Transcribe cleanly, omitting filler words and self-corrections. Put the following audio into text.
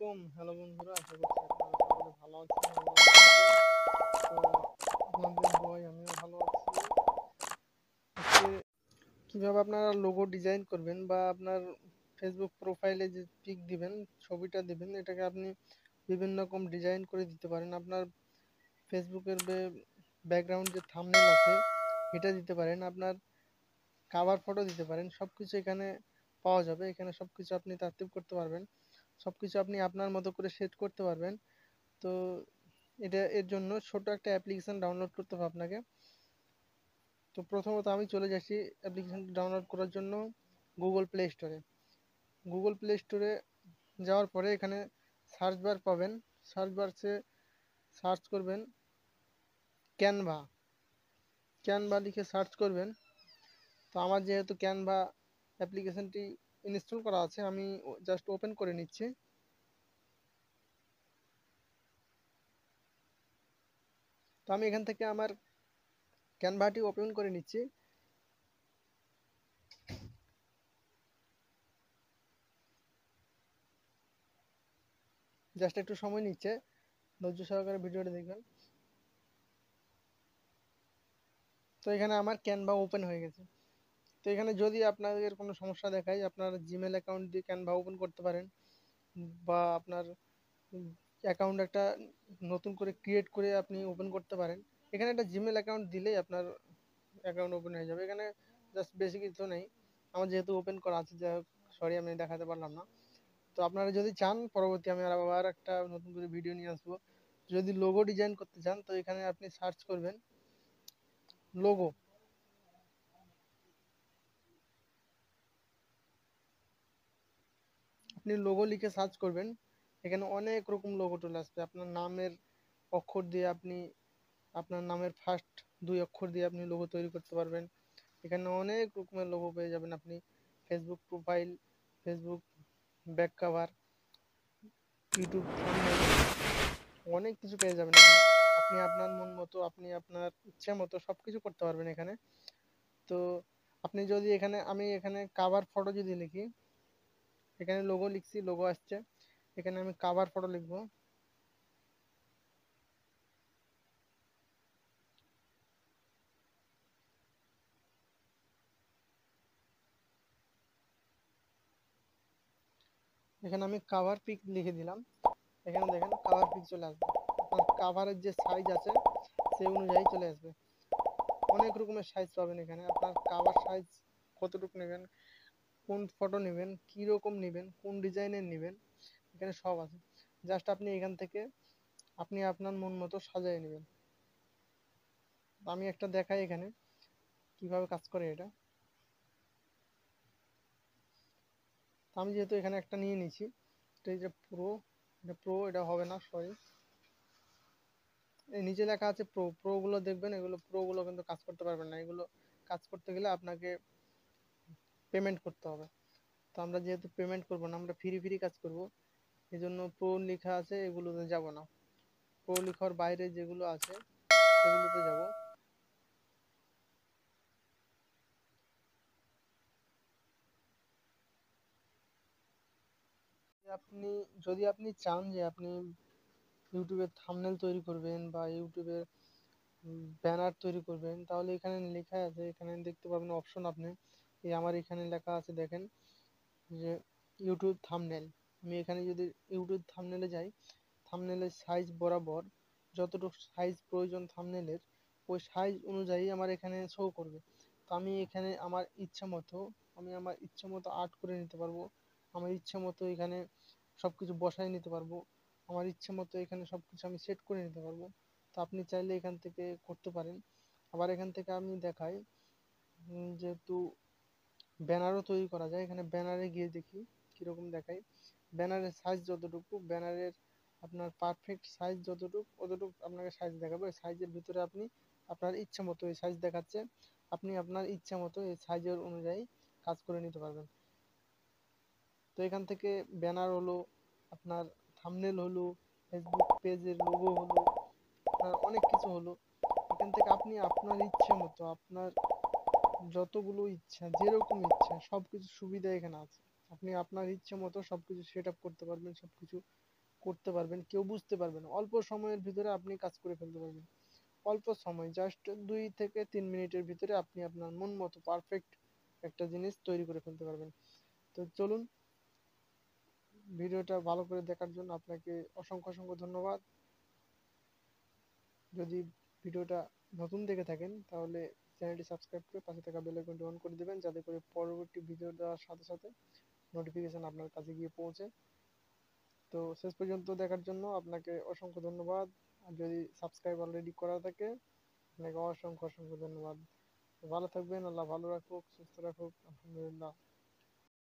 আলাইকুম। হ্যালো বন্ধুরা, আশা করছি আপনারা সকলে ভালো আছেন। আল্লাহর রহমতে। তো আপনাদের দোয়ায় আমিও ভালো আছি। আজকে কিভাবে আপনারা লোগো ডিজাইন করবেন বা আপনার ফেসবুক প্রোফাইলে যে পিক দিবেন, ছবিটা দিবেন, এটাকে আপনি বিভিন্ন রকম ডিজাইন করে দিতে পারেন। আপনার ফেসবুকের ব্যাকগ্রাউন্ড যে থাম্বনেল আছে এটা দিতে পারেন, আপনার কাভার ফটো দিতে পারেন। সবকিছু এখানে পাওয়া যাবে। এখানে সবকিছু আপনি তারতিব করতে পারবেন, সবকিছু আপনি আপনার মতো করে সেট করতে পারবেন। তো এর জন্য ছোট একটা অ্যাপ্লিকেশন ডাউনলোড করতে হবে আপনাকে। তো প্রথমত আমি চলে যাচ্ছি অ্যাপ্লিকেশন ডাউনলোড করার জন্য গুগল প্লে স্টোরে যাওয়ার পরে এখানে সার্চ বার পাবেন। সার্চ বারসে সার্চ করবেন ক্যানভা। ক্যানভা লিখে সার্চ করবেন। তো আমার যেহেতু ক্যানভা অ্যাপ্লিকেশনটি ইনস্টল করা আছে, আমি জাস্ট ওপেন করে নিচ্ছি। তো আমি এখান থেকে আমার ক্যানভাটি ওপেন করে নিচ্ছি। জাস্ট একটু সময় নিচ্ছে, ধৈর্য সহকারে ভিডিওটা দেখবেন। তো এখানে আমার ক্যানভা ওপেন হয়ে গেছে। তো এখানে যদি আপনাদের কোনো সমস্যা দেখায়, আপনার জিমেল অ্যাকাউন্ট দিয়ে ক্যানভা ওপেন করতে পারেন, বা আপনার অ্যাকাউন্ট একটা নতুন করে ক্রিয়েট করে আপনি ওপেন করতে পারেন। এখানে একটা জিমেল অ্যাকাউন্ট দিলেই আপনার অ্যাকাউন্ট ওপেন হয়ে যাবে। এখানে জাস্ট বেশি কিছু নেই, আমার যেহেতু ওপেন করা আছে। যাই হোক, সরি আমি দেখাতে পারলাম না। তো আপনারা যদি চান, পরবর্তী আমি আবার একটা নতুন করে ভিডিও নিয়ে আসবো। যদি লোগো ডিজাইন করতে চান, তো এখানে আপনি সার্চ করবেন লোগো। আপনি লোগো লিখে সার্চ করবেন, এখানে অনেক রকম লোগো চলে আসবে। আপনার নামের অক্ষর দিয়ে আপনি, আপনার নামের ফার্স্ট 2 অক্ষর দিয়ে আপনি লোগো তৈরি করতে পারবেন। এখানে অনেক রকমের লোগো পেয়ে যাবেন আপনি। Facebook profile, Facebook back cover, YouTube thumbnail, অনেক কিছু পেয়ে যাবেন এখানে। আপনি আপনার মন মতো, আপনি আপনার ইচ্ছে মতো সব কিছু করতে পারবেন এখানে। তো আপনি যদি এখানে, আমি এখানে কাভার ফটো যদি লিখি, এখানে লোগো লিখছি, লোগো আসছে। এখানে আমি কাভার ফটো লিখবো। এখানে আমি কাভার পিক লিখে দিলাম। এখানে দেখেন কাভার পিক চলে আসবে। আপনার কাভারের যে সাইজ আছে সেই অনুযায়ী চলে আসবে। অনেক রকমের সাইজ পাবেন এখানে। আপনার কাভার সাইজ কতটুকু নেবেন, কোন ফটো নেবেন, কি রকম নেবেন, কোন ডিজাইনের নেবেন, এখানে সব আছে। জাস্ট আপনি এখান থেকে আপনি আপনার মন মতো সাজিয়ে নেবেন। আমি একটা দেখাই এখানে কিভাবে কাজ করে এটা। তো আমি যেহেতু এখানে একটা নিয়ে নিয়েছি, তো এই যে প্রো, এটা প্রো, এটা হবে না, সরি। এই নিচে লেখা আছে প্রো। প্রো গুলো দেখবেন, এগুলো প্রো গুলো কিন্তু কাজ করতে পারবেন না। এগুলো কাজ করতে গেলে আপনাকে পেমেন্ট করতে হবে। তো আমরা যেহেতু পেমেন্ট করব না, আমরা ফ্রি ফ্রি কাজ করব, এই জন্য প্রো লেখা আছে এগুলোতে যাব না। প্রো লেখার বাইরে যেগুলো আছে সেগুলোতে যাব। আপনি, যদি আপনি চান যে আপনি ইউটিউবের থাম্বনেল তৈরি করবেন বা ইউটিউবের ব্যানার তৈরি করবেন, তাহলে এখানে লেখা আছে, এখানে দেখতে পাবেন অপশন। আপনি এই আমার এখানে লেখা আছে দেখেন যে ইউটিউব থাম্বনেল। আমি এখানে যদি ইউটিউব থাম্বনেলে যাই, থাম্বনেলের সাইজ বরাবর যতটুকু সাইজ প্রয়োজন থাম্বনেলের, ওই সাইজ অনুযায়ী আমার এখানে শো করবে। তো আমি এখানে আমার ইচ্ছা মতো, আমি আমার ইচ্ছা মতো আর্ট করে নিতে পারবো। আমার ইচ্ছা মতো এখানে সব কিছু বসায় নিতে পারবো। আমার ইচ্ছে মতো এখানে সব কিছু আমি সেট করে নিতে পারবো। তো আপনি চাইলে এখান থেকে করতে পারেন। আবার এখান থেকে আমি দেখাই, যেহেতু ব্যানারও তৈরি করা যায়। এখানে ব্যানারে গিয়ে দেখি কীরকম দেখায়। ব্যানারের সাইজ যতটুকু, ব্যানারের আপনার পারফেক্ট সাইজ যতটুকু, অতটুকু আপনাকে সাইজ দেখাবে। ওই সাইজের ভিতরে আপনি আপনার ইচ্ছা মতো, এই সাইজ দেখাচ্ছে, আপনি আপনার ইচ্ছা মতো এই সাইজের অনুযায়ী কাজ করে নিতে পারবেন। তো এখান থেকে ব্যানার হলো, আপনার থাম্বনেল হলো, ফেসবুক পেজের লোগো হলো, আপনার অনেক কিছু হলো। এখান থেকে আপনি আপনার ইচ্ছা মতো, আপনার যতগুলো ইচ্ছা, যেরকম ইচ্ছা সব কিছু সুবিধা এখানে আছে। আপনি আপনার ইচ্ছে মতো সব কিছু সেট আপ করতে পারবেন, সব কিছু করতে পারবেন, কেউ বুঝতে পারবে না। অল্প সময়ের ভিতরে আপনি কাজ করে ফেলতে পারবেন। অল্প সময়, জাস্ট 2 থেকে 3 মিনিটের ভিতরে আপনি আপনার মন মতো পারফেক্ট একটা জিনিস তৈরি করে ফেলতে পারবেন। তো চলুন, ভিডিওটা ভালো করে দেখার জন্য আপনাকে অসংখ্য অসংখ্য ধন্যবাদ। যদি ভিডিওটা নতুন দেখে থাকেন তাহলে চ্যানেলটি সাবস্ক্রাইব করে পাশে থাকা বেল আইকনটি অন করে দেবেন, যাতে করে পরবর্তী ভিডিও দেওয়ার সাথে সাথে নোটিফিকেশন আপনার কাছে গিয়ে পৌঁছে। তো শেষ পর্যন্ত দেখার জন্য আপনাকে অসংখ্য ধন্যবাদ। আর যদি সাবস্ক্রাইব অলরেডি করা থাকে, আপনাকে অসংখ্য অসংখ্য ধন্যবাদ। ভালো থাকবেন, আল্লাহ ভালো রাখুক, সুস্থ রাখুক, আলহামদুলিল্লাহ।